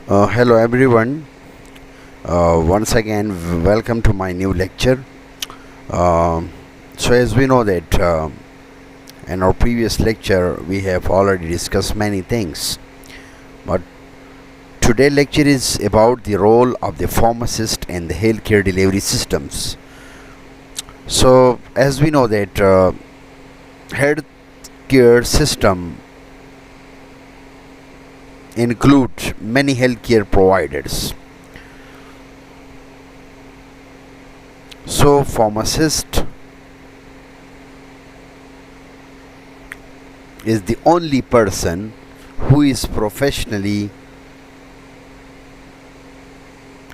Hello everyone. Once again, welcome to my new lecture. So, as we know that in our previous lecture we have already discussed many things, but today's lecture is about the role of the pharmacist in the healthcare delivery systems. So, as we know that healthcare system include many healthcare providers. So, pharmacist is the only person who is professionally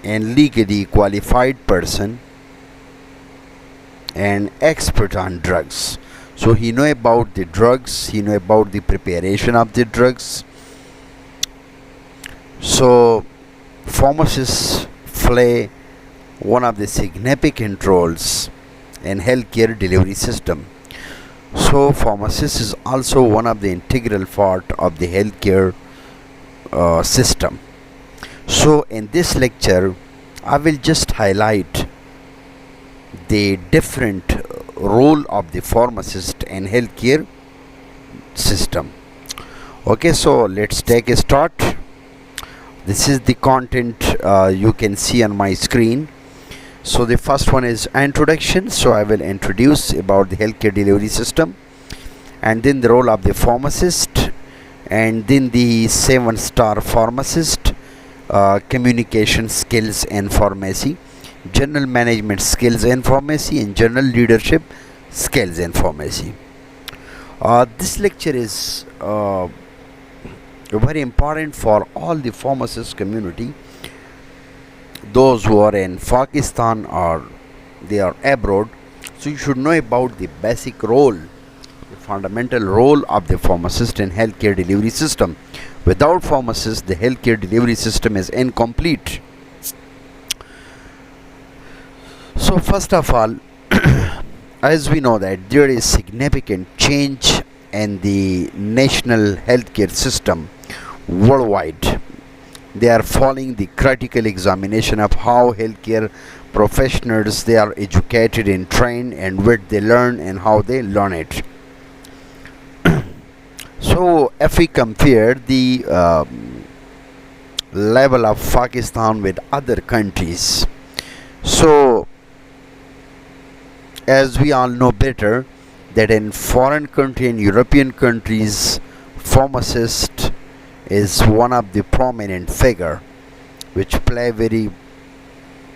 and legally qualified person and expert on drugs. So he know about the drugs, he know about the preparation of the drugs. So pharmacists play one of the significant roles in healthcare delivery system. So pharmacist is also one of the integral part of the healthcare system. So in this lecture I will just highlight the different role of the pharmacist in healthcare system. Okay, so let's take a start. This is the content you can see on my screen. So the first one is introduction. So I will introduce about the healthcare delivery system, and then the role of the pharmacist, and then the 7-star pharmacist, communication skills in pharmacy, general management skills in pharmacy, and general leadership skills in pharmacy. This lecture is very important for all the pharmacist community, those who are in Pakistan or they are abroad. So you should know about the basic role, the fundamental role of the pharmacist in healthcare delivery system. Without pharmacist, the healthcare delivery system is incomplete. So first of all, as we know that there is significant change in the national healthcare system worldwide. They are following the critical examination of how healthcare professionals they are educated and trained, and what they learn and how they learn it. So if we compare the level of Pakistan with other countries, so as we all know better that in foreign country and European countries, pharmacist is one of the prominent figure which play very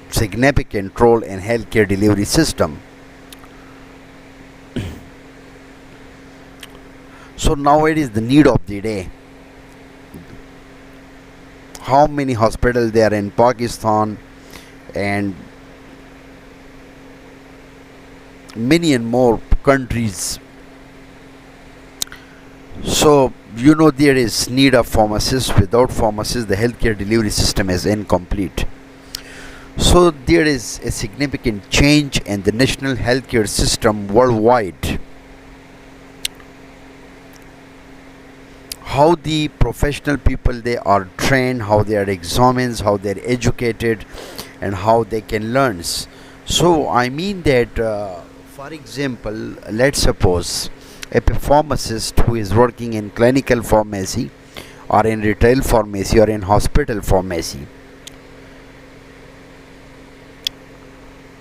significant role in healthcare delivery system. So now it is the need of the day. How many hospitals there in Pakistan and many and more countries. So you know there is need of pharmacists. Without pharmacists, the healthcare delivery system is incomplete. So there is a significant change in the national healthcare system worldwide. How the professional people they are trained, how they are examined, how they are educated, and how they can learn. So I mean that for example, let's suppose if a pharmacist who is working in clinical pharmacy or in retail pharmacy or in hospital pharmacy,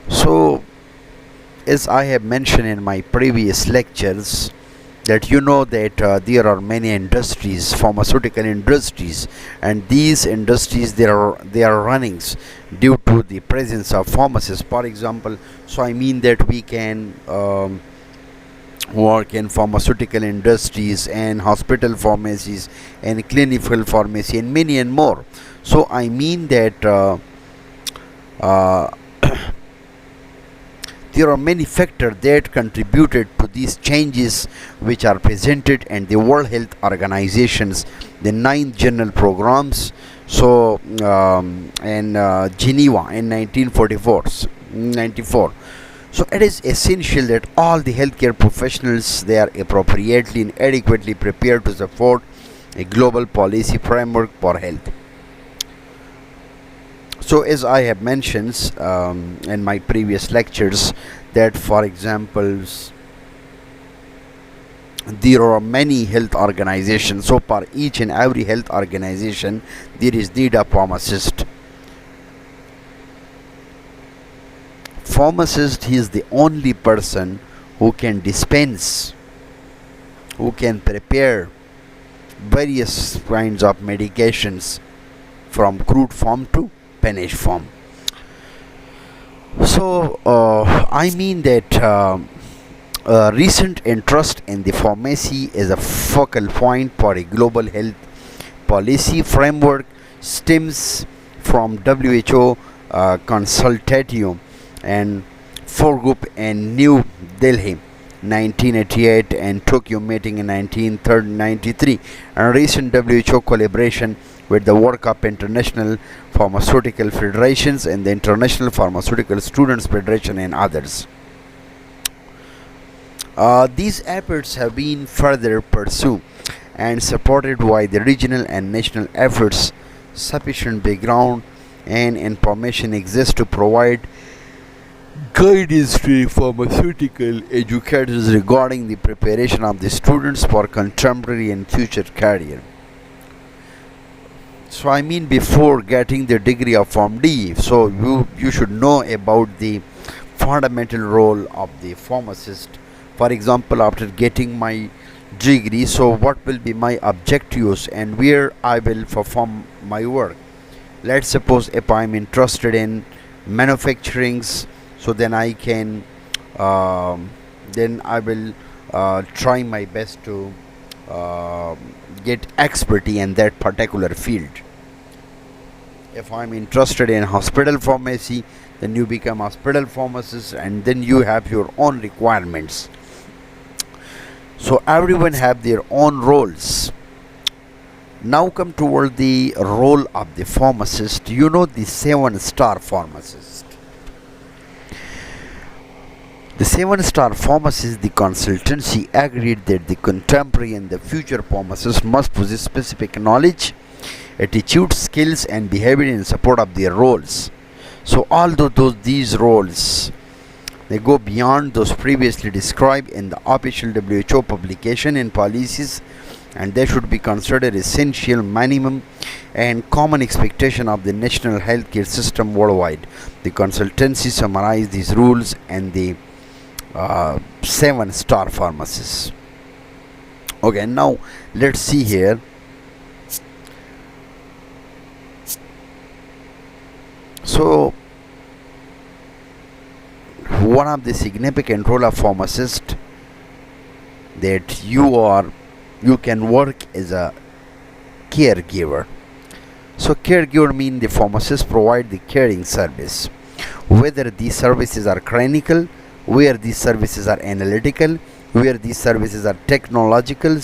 so as I have mentioned in my previous lectures that you know that there are many industries, pharmaceutical industries, and these industries they are running due to the presence of pharmacists. For example, so I mean that we can work in pharmaceutical industries and hospital pharmacies and clinical pharmacy and many and more. So I mean that there are many factors that contributed to these changes which are presented in the World Health Organization's the 9th general programs. So in Geneva in 1994. So it is essential that all the healthcare professionals they are appropriately and adequately prepared to support a global policy framework for health. So as I have mentioned in my previous lectures, that for examples there are many health organizations, so for each and every health organization there is need a pharmacist. Pharmacist, he is the only person who can dispense, who can prepare various kinds of medications from crude form to finished form. So I mean that recent interest in the pharmacy is a focal point for a global health policy framework stems from WHO consultative and four group in New Delhi 1988 and Tokyo meeting in 1993, and recent WHO collaboration with the work of International Pharmaceutical Federations and the International Pharmaceutical Students Federation and others. These efforts have been further pursued and supported by the regional and national efforts. Sufficient background and information exists to provide guidance to pharmaceutical educators regarding the preparation of the students for contemporary and future career. So I mean, before getting the degree of Pharm D, so you should know about the fundamental role of the pharmacist. For example, after getting my degree, so what will be my objectives and where I will perform my work. Let's suppose if I'm interested in manufacturing, so then I can then I will try my best to get expertise in that particular field. If I'm interested in hospital pharmacy, then you become hospital pharmacist, and then you have your own requirements. So everyone have their own roles. Now come toward the role of the pharmacist. You know, the 7-star pharmacist. The 7-star pharmacist, the consultancy agreed that the contemporary and the future pharmacist must possess specific knowledge, attitude, skills and behavior in support of their roles. So although these roles, they go beyond those previously described in the official WHO publication and policies, and they should be considered essential, minimum and common expectation of the national healthcare system worldwide. The consultancy summarized these rules and the 7-star pharmacists. Okay, now let's see here. So one of the significant role of pharmacist, that you can work as a caregiver. So caregiver means the pharmacist provide the caring service, whether these services are clinical, where these services are analytical, where these services are technological,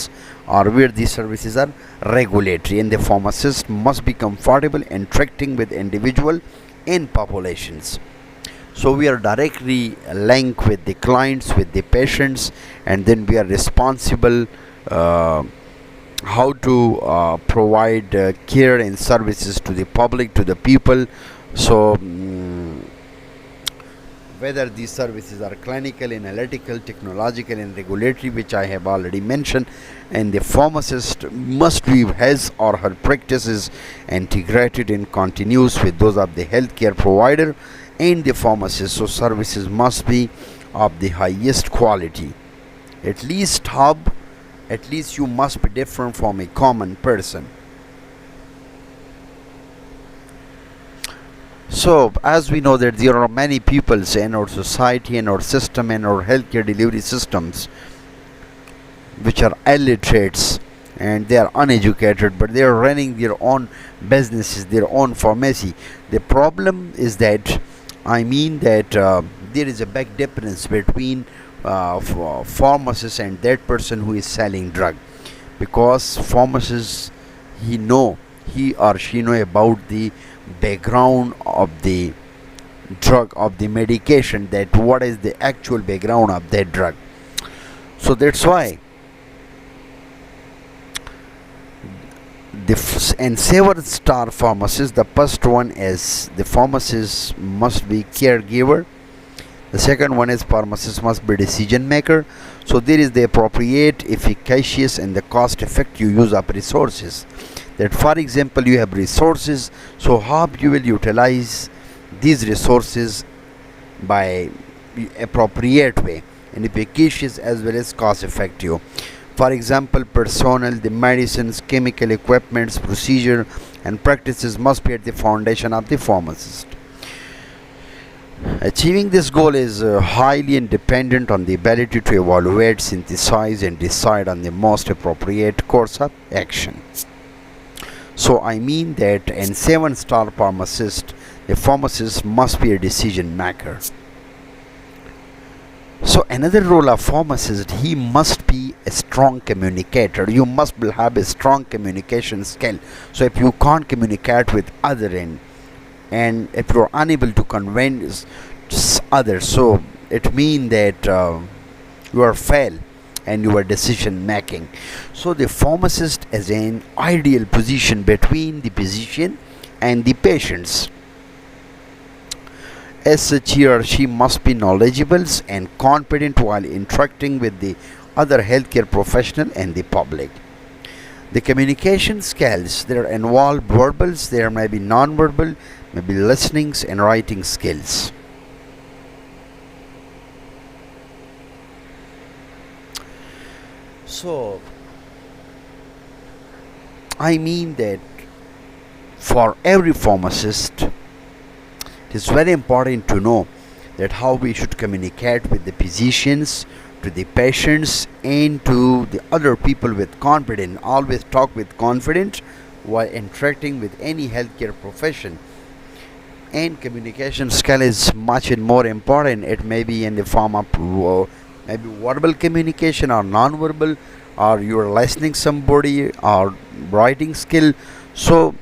or where these services are regulatory, and the pharmacist must be comfortable interacting with individual and populations. So we are directly linked with the clients, with the patients, and then we are responsible how to provide care and services to the public, to the people. So whether these services are clinical, analytical, technological and regulatory, which I have already mentioned, and the pharmacist must be his or her practices integrated and continuous with those of the healthcare provider and the pharmacist. So services must be of the highest quality. At least you must be different from a common person. So as we know that there are many peoples in our society and our system and our healthcare delivery systems which are illiterates and they are uneducated, but they are running their own businesses, their own pharmacy. The problem is that there is a big difference between pharmacist and that person who is selling drug, because pharmacist, he or she know about the background of the drug, of the medication, that what is the actual background of that drug. So that's why And 7-star pharmacist, the first one is the pharmacist must be caregiver. The second one is pharmacist must be decision maker. So there is the appropriate, efficacious and the cost effective use of resources. That for example you have resources, so how you will utilize these resources by appropriate way and efficacious as well as cost effective. For example, personnel, the medicines, chemical equipments, procedure and practices must be at the foundation of the pharmacist. Achieving this goal is highly dependent on the ability to evaluate, synthesize and decide on the most appropriate course of action. So I mean that in 7-star pharmacist, the pharmacist must be a decision maker. So another role of pharmacist, he must be a strong communicator. You must have a strong communication skill. So if you can't communicate with other and if you're unable to convince others, so it means that you are fail and your decision making. So the pharmacist is an ideal position between the physician and the patients. As such, he or she must be knowledgeable and confident while interacting with the other healthcare professional and the public. The communication skills, there involve verbals, there may be non-verbal, maybe listenings and writing skills. So I mean that for every pharmacist, it is very important to know that how we should communicate with the physicians, to the patients and to the other people with confidence. Always talk with confidence while interacting with any healthcare profession. And communication skill is much and more important. It may be in the form of maybe verbal communication or non-verbal, or you are listening somebody or writing skill. So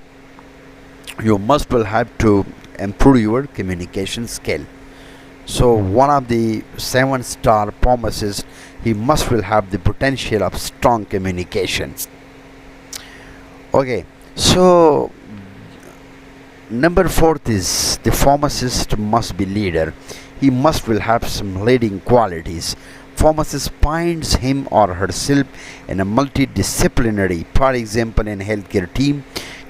you must will have to improve your communication skill. So one of the 7-star pharmacists, he must will have the potential of strong communication. Okay, so number 4 is the pharmacist must be leader. He must will have some leading qualities. Pharmacist finds him or herself in a multidisciplinary, for example in healthcare team,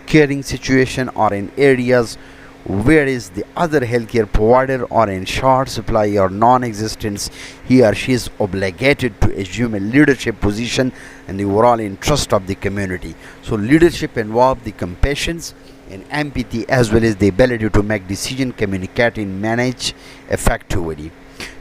caring situation or in areas where is the other healthcare provider or in short supply or non-existence, he or she is obligated to assume a leadership position in the overall interest of the community. So leadership involves the compassion and empathy as well as the ability to make decision, communicate and manage effectively.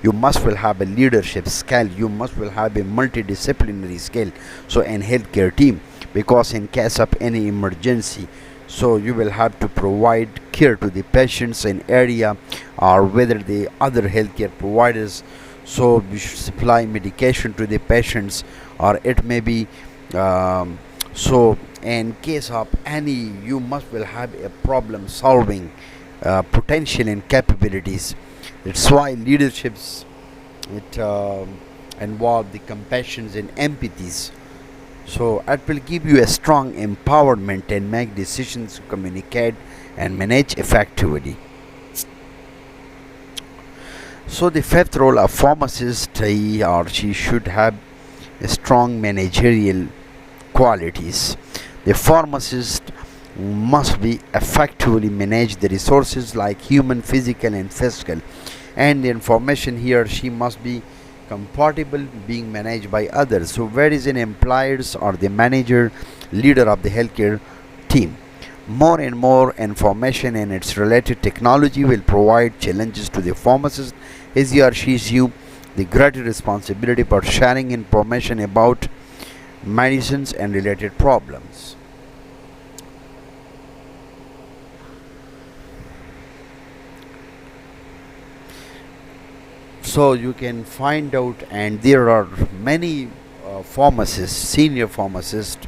You must will have a leadership skill. You must will have a multidisciplinary skill. So in healthcare team, because in case of any emergency, so you will have to provide care to the patients in area or whether the other healthcare providers, so we should supply medication to the patients, or it may be so in case of any, you must will have a problem solving potential and capabilities. That's why leaderships, it involve the compassions and empathies. So it will give you a strong empowerment and make decisions to communicate and manage effectively. So the 5th role of pharmacist, he or she should have a strong managerial qualities. The pharmacist must be effectively manage the resources like human, physical and physical, and the information he or she must be compatible being managed by others. So where is an employers or the manager, leader of the healthcare team? More and more information and its related technology will provide challenges to the pharmacist as he or she assume the greater responsibility for sharing information about medicines and related problems. So you can find out, and there are many pharmacists, senior pharmacists,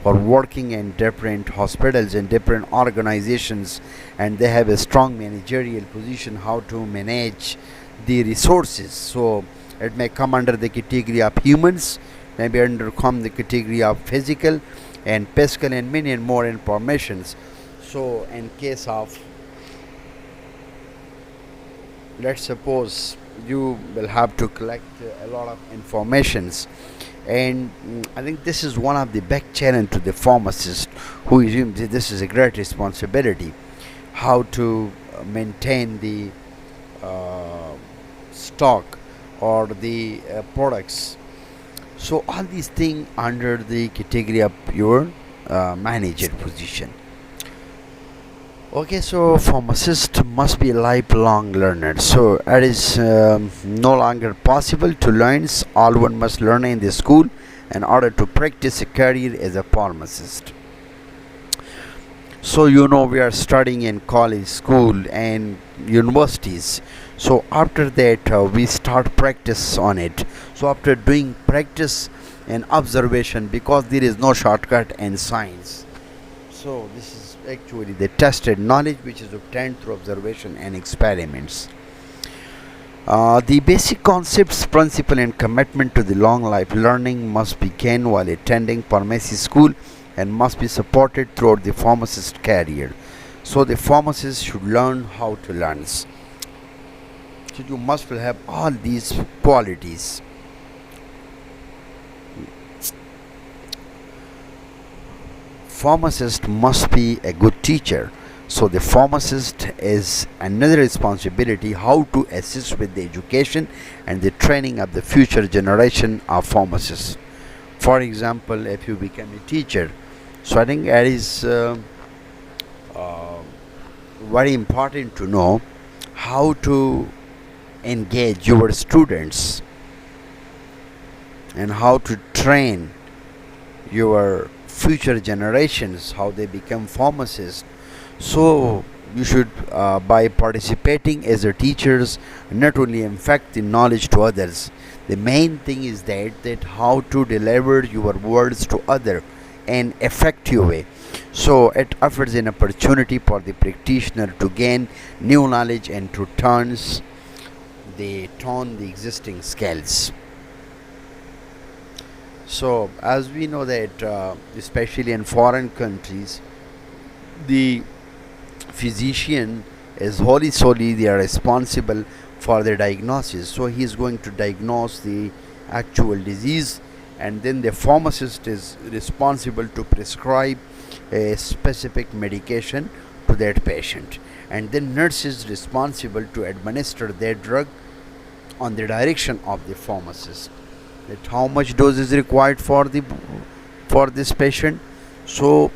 who are working in different hospitals and different organizations, and they have a strong managerial position how to manage the resources. So it may come under the category of humans, maybe under come the category of physical, and Pascal and many more informations. So in case of, let's suppose you will have to collect a lot of informations, and I think this is one of the big challenge to the pharmacist, who assumes that this is a great responsibility, how to maintain the uh, stock or the products. So all these things under the category of your manager position. Okay, so pharmacist must be lifelong learner. So it is no longer possible to learn. All one must learn in the school in order to practice a career as a pharmacist. So we are studying in college, school, and universities. So after that, we start practice on it. So after doing practice and observation, because there is no shortcut in science. So this is actually the tested knowledge which is obtained through observation and experiments. The basic concepts, principle, and commitment to the long life learning must be gained while attending pharmacy school and must be supported throughout the pharmacist career. So the pharmacist should learn how to learn. So you must have all these qualities. Pharmacist must be a good teacher. So the pharmacist is another responsibility, how to assist with the education and the training of the future generation of pharmacists. For example, if you become a teacher, so I think it is very important to know how to engage your students and how to train your future generations, how they become pharmacists. So you should, by participating as a teachers, not only impact the knowledge to others. The main thing is that how to deliver your words to other in effective way. So it offers an opportunity for the practitioner to gain new knowledge and to turn the existing skills. So as we know that especially in foreign countries, the physician is wholly solely they are responsible for the diagnosis. So he is going to diagnose the actual disease, and then the pharmacist is responsible to prescribe a specific medication to that patient, and then nurse is responsible to administer that drug on the direction of the pharmacist, that how much dose is required for this patient. So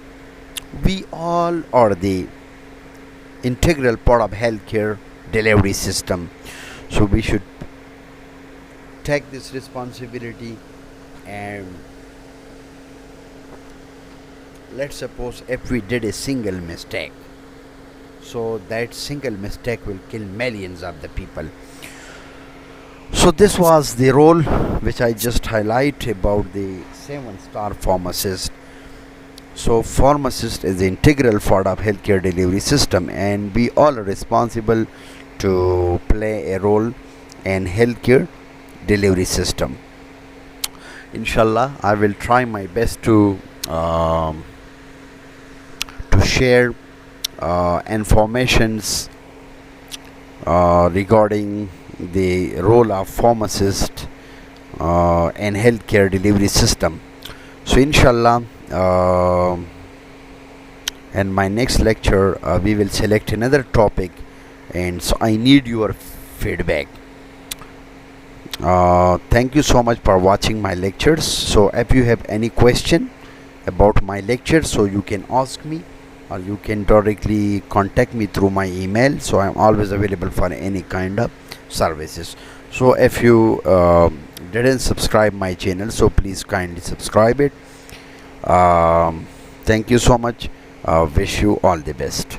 we all are the integral part of healthcare delivery system. So we should take this responsibility, and let's suppose if we did a single mistake, so that single mistake will kill millions of the people. So this was the role which I just highlight about the 7-star pharmacist. So pharmacist is the integral part of healthcare delivery system, and we all are responsible to play a role in healthcare delivery system. Inshallah, I will try my best to share informations regarding the role of pharmacist in healthcare delivery system. So inshallah, in my next lecture we will select another topic, and so I need your feedback. Thank you so much for watching my lectures. So if you have any question about my lecture, so you can ask me, or you can directly contact me through my email. So I am always available for any kind of services. So if you didn't subscribe my channel, so please kindly subscribe it. Thank you so much. Wish you all the best.